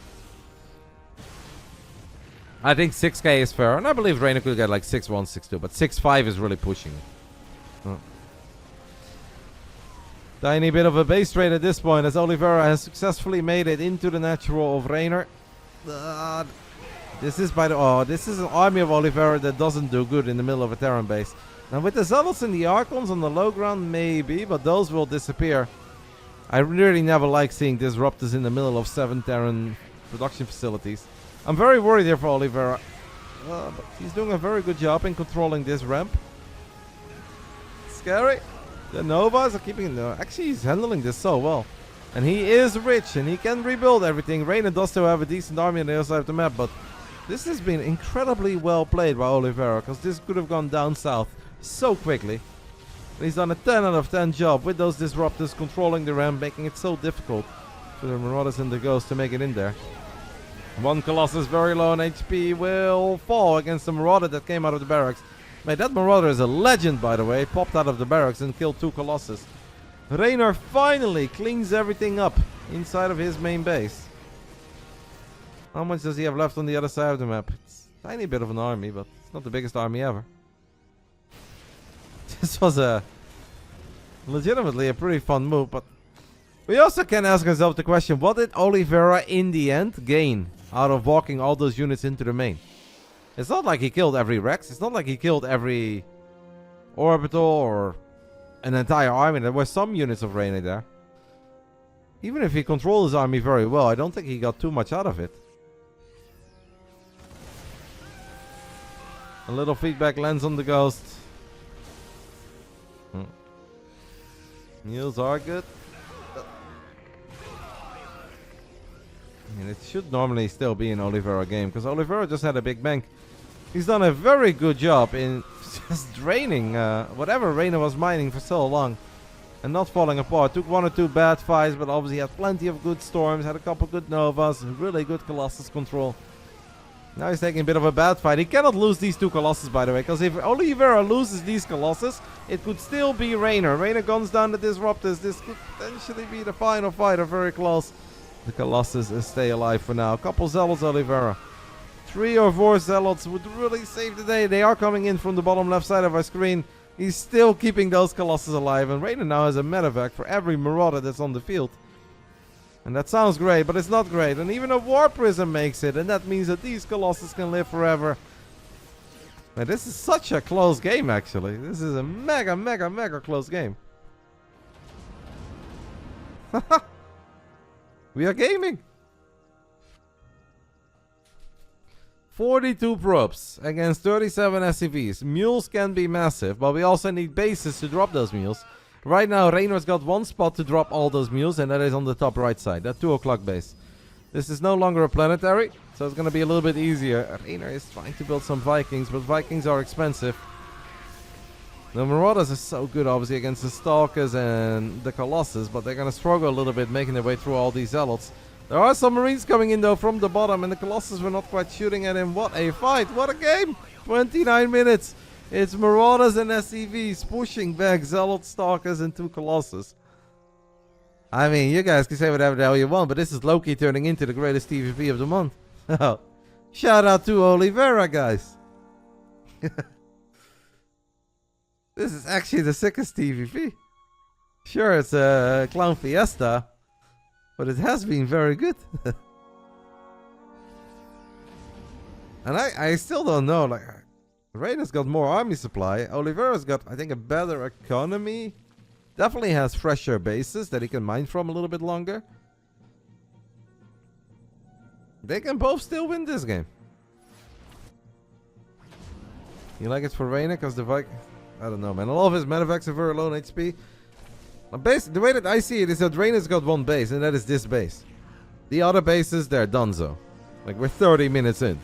B: I think 6k is fair, and I believe Reynor could get like 6-1, 6-2, but 6-5 is really pushing it. Tiny bit of a base trade at this point as Oliveira has successfully made it into the natural of Reynor. This is this is an army of Oliveira that doesn't do good in the middle of a Terran base. Now with the Zealots and the Archons on the low ground, maybe, but those will disappear. I really never like seeing Disruptors in the middle of 7 Terran production facilities. I'm very worried here for Oliveira. But he's doing a very good job in controlling this ramp. Scary. The Novas are keeping... actually, he's handling this so well. And he is rich, and he can rebuild everything. Reynor does still have a decent army on the other side of the map, but this has been incredibly well played by Oliveira, because this could have gone down south so quickly. And he's done a 10 out of 10 job with those Disruptors controlling the ramp, making it so difficult for the Marauders and the Ghosts to make it in there. One Colossus very low on HP will fall against the Marauder that came out of the barracks. Mate, that Marauder is a legend, by the way. Popped out of the barracks and killed 2 Colossus. Reynor finally cleans everything up inside of his main base. How much does he have left on the other side of the map? It's a tiny bit of an army, but it's not the biggest army ever. This was legitimately a pretty fun move, but we also can ask ourselves the question, what did Oliveira in the end gain out of walking all those units into the main? It's not like he killed every Rex. It's not like he killed every Orbital or an entire army. There were some units of Reynor there. Even if he controlled his army very well, I don't think he got too much out of it. A little feedback lands on the Ghost. Heals are good. I mean, it should normally still be an Oliveira game, because Oliveira just had a big bank. He's done a very good job in just draining whatever Reynor was mining for so long and not falling apart. Took 1 or 2 bad fights, but obviously had plenty of good storms, had a couple good Novas, really good Colossus control. Now he's taking a bit of a bad fight. He cannot lose these 2 Colossus, by the way, because if Oliveira loses these Colossus, it could still be Reynor. Reynor guns down the Disruptors. This could potentially be the final fight, or very close. The Colossus stay alive for now. A couple Zealots, Oliveira. 3 or 4 Zealots would really save the day. They are coming in from the bottom left side of our screen. He's still keeping those Colossus alive. And Reynor now has a medevac for every Marauder that's on the field. And that sounds great, but it's not great. And even a War Prism makes it. And that means that these Colossus can live forever. Now, this is such a close game, actually. This is a mega, mega, mega close game. We are gaming. 42 probes against 37 SCVs. Mules can be massive, but we also need bases to drop those mules. Right now, Reynor's got one spot to drop all those mules, and that is on the top right side, that 2 o'clock base. This is no longer a planetary, so it's going to be a little bit easier. Reynor is trying to build some Vikings, but Vikings are expensive. The Marauders are so good, obviously, against the Stalkers and the Colossus, but they're going to struggle a little bit making their way through all these Zealots. There are some Marines coming in, though, from the bottom, and the Colossus were not quite shooting at him. What a fight! What a game! 29 minutes! It's Marauders and SCVs pushing back Zealot, Stalkers, and 2 Colossus. I mean, you guys can say whatever the hell you want, but this is Loki turning into the greatest TVP of the month. Shout out to Oliveira, guys. This is actually the sickest TVP. Sure, it's a Clown Fiesta, but it has been very good. And I still don't know, like, Reynor's got more army supply. Oliveira's got, I think, a better economy. Definitely has fresher bases that he can mine from a little bit longer. They can both still win this game. You like it for Reynor because the Viking... I don't know, man. All of his medevacs are very low on HP. The way that I see it is that Reynor's got one base, and that is this base. The other bases, they're donezo. Like, we're 30 minutes in.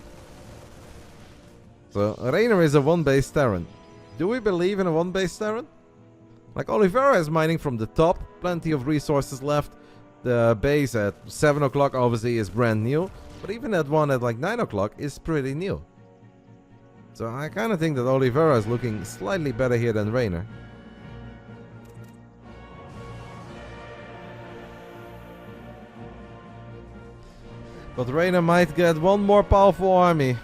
B: So, Reynor is a one-base Terran. Do we believe in a one-base Terran? Like, Oliveira is mining from the top. Plenty of resources left. The base at 7 o'clock, obviously, is brand new. But even that one at, like, 9 o'clock is pretty new. So, I kind of think that Oliveira is looking slightly better here than Reynor. But Reynor might get one more powerful army.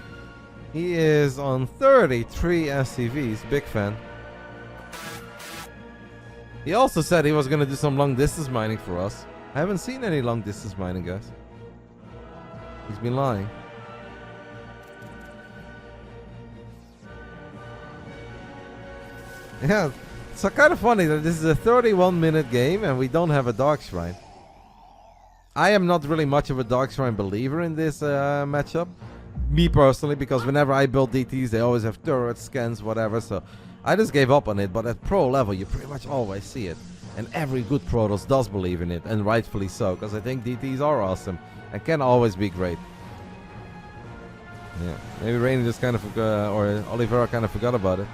B: He is on 33 SCVs. Big fan. He also said he was going to do some long distance mining for us. I haven't seen any long distance mining, guys. He's been lying. Yeah, it's kind of funny that this is a 31-minute game and we don't have a Dark Shrine. I am not really much of a Dark Shrine believer in this matchup. Me personally, because whenever I build DTs, they always have turrets, scans, whatever, so I just gave up on it. But at pro level, you pretty much always see it. And every good Protoss does believe in it, and rightfully so, because I think DTs are awesome and can always be great. Yeah, maybe Reynor just kind of forgot, or Oliveira kind of forgot about it.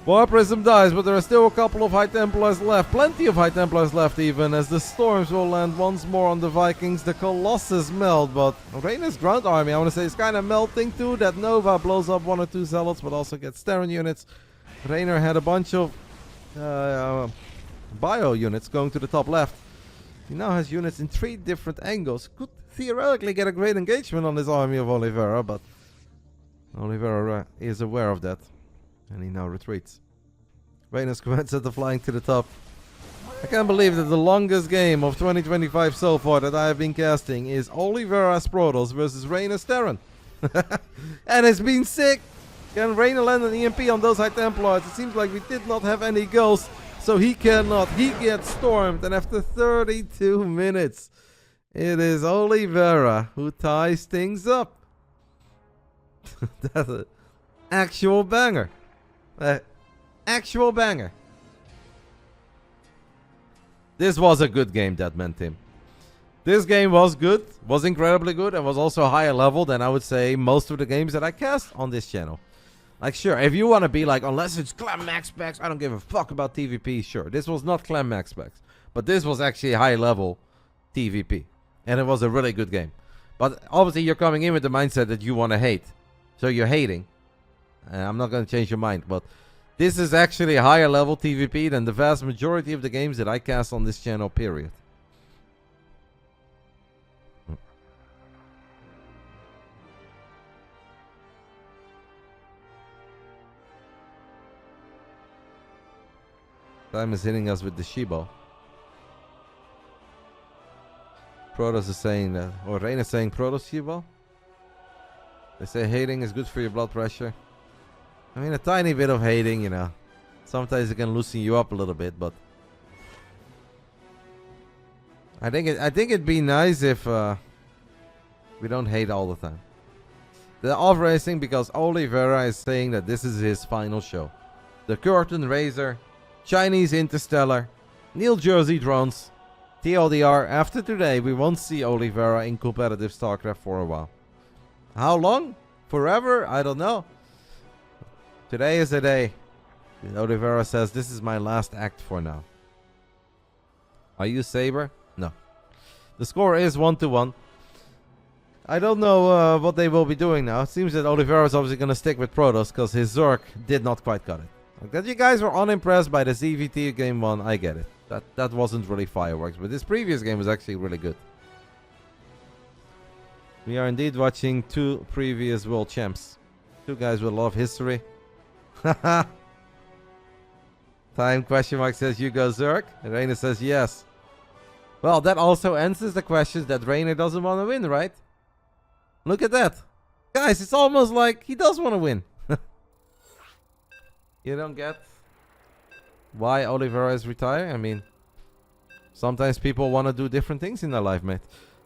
B: War Prism dies, but there are still a couple of High Templars left. Plenty of High Templars left even, as the storms will land once more on the Vikings. The Colossus melt, but Reynor's ground army, I want to say, is kind of melting too. That Nova blows up 1 or 2 Zealots, but also gets Terran units. Reynor had a bunch of bio units going to the top left. He now has units in 3 different angles. Could theoretically get a great engagement on this army of Oliveira, but Oliveira is aware of that. And he now retreats. Reynor's command center flying to the top. I can't believe that the longest game of 2025 so far that I have been casting is Oliveira's Protoss versus Reynor's Terran. And it's been sick. Can Reynor land an EMP on those High Templars? It seems like we did not have any ghosts, so he cannot. He gets stormed, and after 32 minutes, it is Oliveira who ties things up. That's an actual banger. Actual banger. This was a good game, Deadman Team. This game was good, was incredibly good, and was also higher level than I would say most of the games that I cast on this channel. Like, sure, if you want to be like, unless it's Clan Max Specs, I don't give a fuck about TVP, sure. This was not Clan Max Specs, but this was actually high level TVP. And it was a really good game. But obviously you're coming in with the mindset that you want to hate. So you're hating. I'm not going to change your mind, but this is actually a higher level TVP than the vast majority of the games that I cast on this channel, period. Time is hitting us with the Shibo. Protoss is saying that, or Reynor is saying Protoss Shibo. They say hating is good for your blood pressure. I mean, a tiny bit of hating, you know. Sometimes it can loosen you up a little bit, but I think it'd be nice if we don't hate all the time. They're off racing because Oliveira is saying that this is his final show. The curtain raiser, Chinese Interstellar, New Jersey drones, TLDR. After today, we won't see Oliveira in competitive StarCraft for a while. How long? Forever? I don't know. Today is the day. Oliveira says, this is my last act for now. Are you Saber? No. The score is 1-1. I don't know what they will be doing now. It seems that Oliveira is obviously going to stick with Protoss because his Zerg did not quite cut it. Like that you guys were unimpressed by the ZVT game 1, I get it. That wasn't really fireworks, but this previous game was actually really good. We are indeed watching 2 previous world champs. 2 guys with a lot of history. Time question mark says you go Zerg. And Reynor says yes. Well, that also answers the questions that Reynor doesn't want to win, right? Look at that. Guys, it's almost like he does want to win. You don't get why Oliveira is retiring? I mean, sometimes people want to do different things in their life, mate.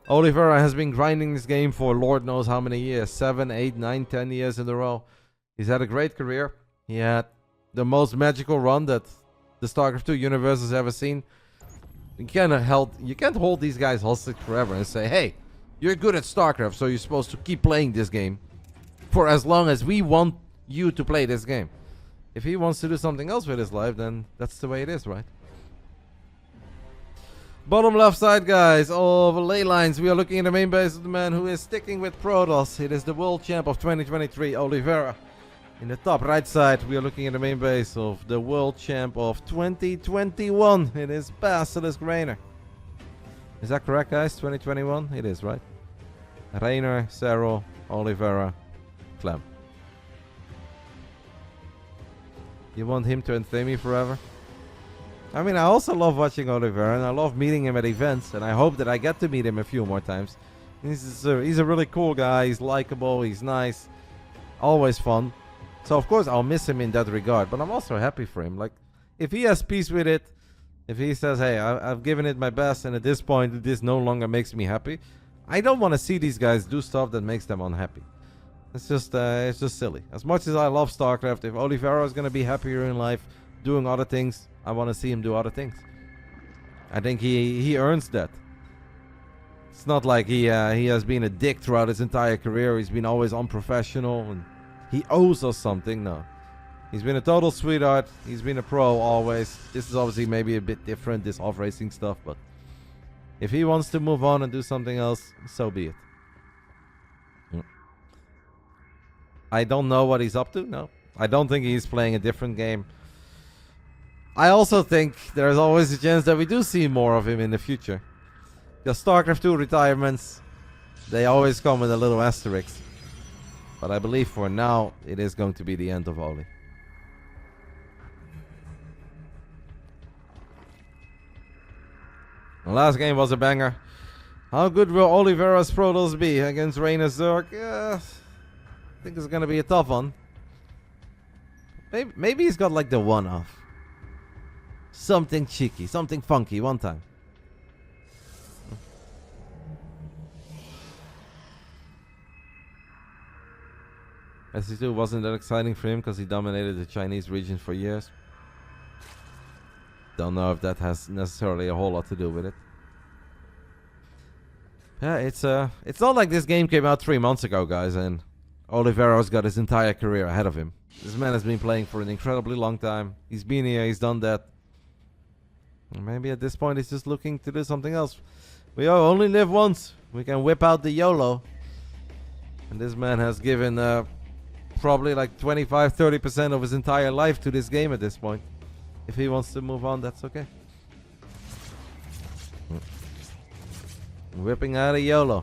B: Oliveira has been grinding this game for Lord knows how many years. 7, 8, 9, 10 years in a row. He's had a great career. He had the most magical run that the StarCraft 2 universe has ever seen. You can't hold these guys hostage forever and say, hey, you're good at StarCraft, so you're supposed to keep playing this game for as long as we want you to play this game. If he wants to do something else with his life, then that's the way it is, right? Bottom left side, guys, of ley lines. We are looking at the main base of the man who is sticking with Protoss. It is the world champ of 2023, Oliveira. In the top right side, we are looking at the main base of the world champ of 2021. It is BASILISK Reynor. Is that correct, guys? 2021? It is, right? Reynor, Serral, Oliveira, Clem. You want him to entertain me forever? I mean, I also love watching Oliveira, and I love meeting him at events, and I hope that I get to meet him a few more times. He's a really cool guy. He's likable. He's nice. Always fun. So of course I'll miss him in that regard, but I'm also happy for him. Like, if he has peace with it, if he says, hey, I've given it my best, and at this point this no longer makes me happy, I don't want to see these guys do stuff that makes them unhappy. It's just silly. As much as I love StarCraft, if Oliveira is going to be happier in life doing other things, I want to see him do other things. I think he earns that. It's not like he has been a dick throughout his entire career. He's been always unprofessional and he owes us something. No. He's been a total sweetheart. He's been a pro always. This is obviously maybe a bit different, this off-racing stuff, but if he wants to move on and do something else, so be it. I don't know what he's up to, no. I don't think he's playing a different game. I also think there's always a chance that we do see more of him in the future. Because StarCraft 2 retirements, they always come with a little asterisk. But I believe for now, it is going to be the end of Oli. The last game was a banger. How good will Oliveira's Protoss be against Reynor Zerg? I think it's going to be a tough one. Maybe he's got like the one-off. Something cheeky, something funky one time. SC2 wasn't that exciting for him because he dominated the Chinese region for years. Don't know if that has necessarily a whole lot to do with it. Yeah, it's not like this game came out 3 months ago, guys, and Oliveira's got his entire career ahead of him. This man has been playing for an incredibly long time. He's been here, he's done that. And maybe at this point he's just looking to do something else. We only live once. We can whip out the YOLO. And this man has given probably like 25-30% of his entire life to this game at this point. If he wants to move on, that's okay. Whipping out a YOLO.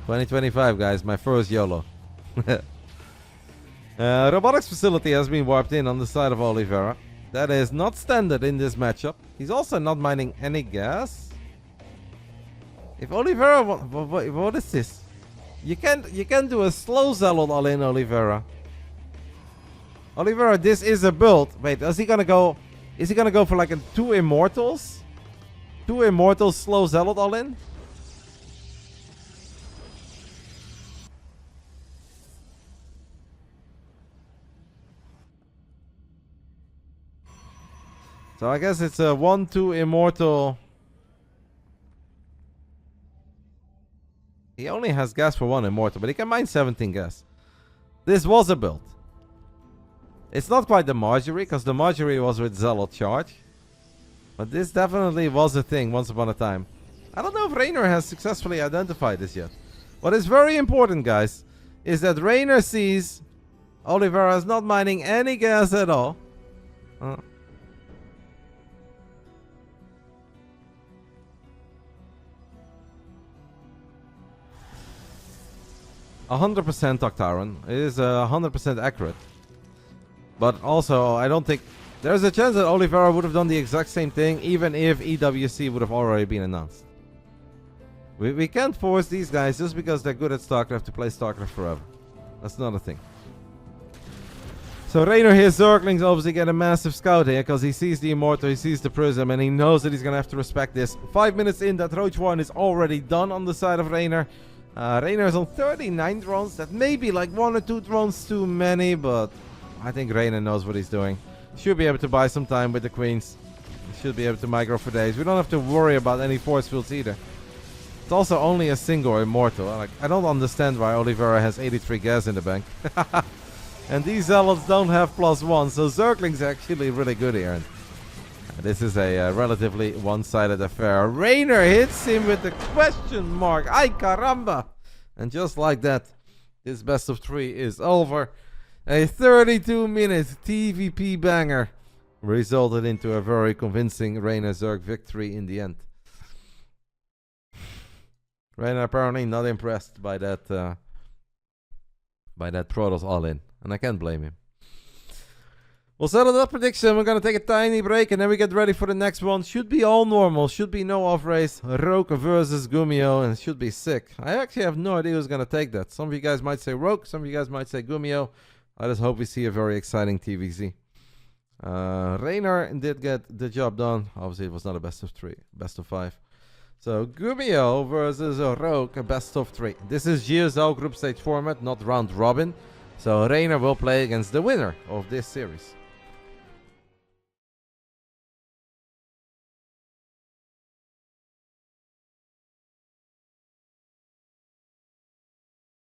B: 2025, guys, my first YOLO. Robotics facility has been warped in on the side of Oliveira. That is not standard in this matchup. He's also not mining any gas. If Oliveira, what is this? You can't do a slow zealot all in, Oliveira. Oliveira, this is a build. Wait, is he gonna go for like a 2 immortals? 2 immortals slow zealot all in? So I guess it's a 1-2 immortal. He only has gas for 1 immortal, but he can mine 17 gas. This was a build. It's not quite the Marjorie, because the Marjorie was with Zealot charge. But this definitely was a thing once upon a time. I don't know if Reynor has successfully identified this yet. What is very important, guys, is that Reynor sees Oliveira is not mining any gas at all. 100% Octaron. It is 100% accurate. But also, I don't think... There's a chance that Oliveira would have done the exact same thing even if EWC would have already been announced. We can't force these guys just because they're good at StarCraft to play StarCraft forever. That's not a thing. So Reynor here, Zerglings obviously get a massive scout here because he sees the Immortal, he sees the Prism, and he knows that he's going to have to respect this. 5 minutes in, that Roach 1 is already done on the side of Reynor. Reynor is on 39 drones. That may be like 1 or 2 drones too many, but I think Reynor knows what he's doing. Should be able to buy some time with the Queens. Should be able to micro for days. We don't have to worry about any force fields either. It's also only a single Immortal. I don't understand why Oliveira has 83 gas in the bank. And these Zealots don't have +1, so Zergling's actually really good here. And this is a relatively one-sided affair. Reynor hits him with the question mark. Ay caramba! And just like that, this best of 3 is over. A 32-minute TVP banger resulted into a very convincing Reynor Zerg victory in the end. Reynor apparently not impressed by that Protoss all-in, and I can't blame him. We'll settle that prediction. We're going to take a tiny break and then we get ready for the next one. Should be all normal. Should be no off race. Roke versus Gumio, and it should be sick. I actually have no idea who's going to take that. Some of you guys might say Roke. Some of you guys might say Gumio. I just hope we see a very exciting TVZ. Reynor did get the job done. Obviously, it was not a best of 3, best of 5. So Gumio versus Roke, a best of 3. This is GSL group stage format, not round robin. So Reynor will play against the winner of this series.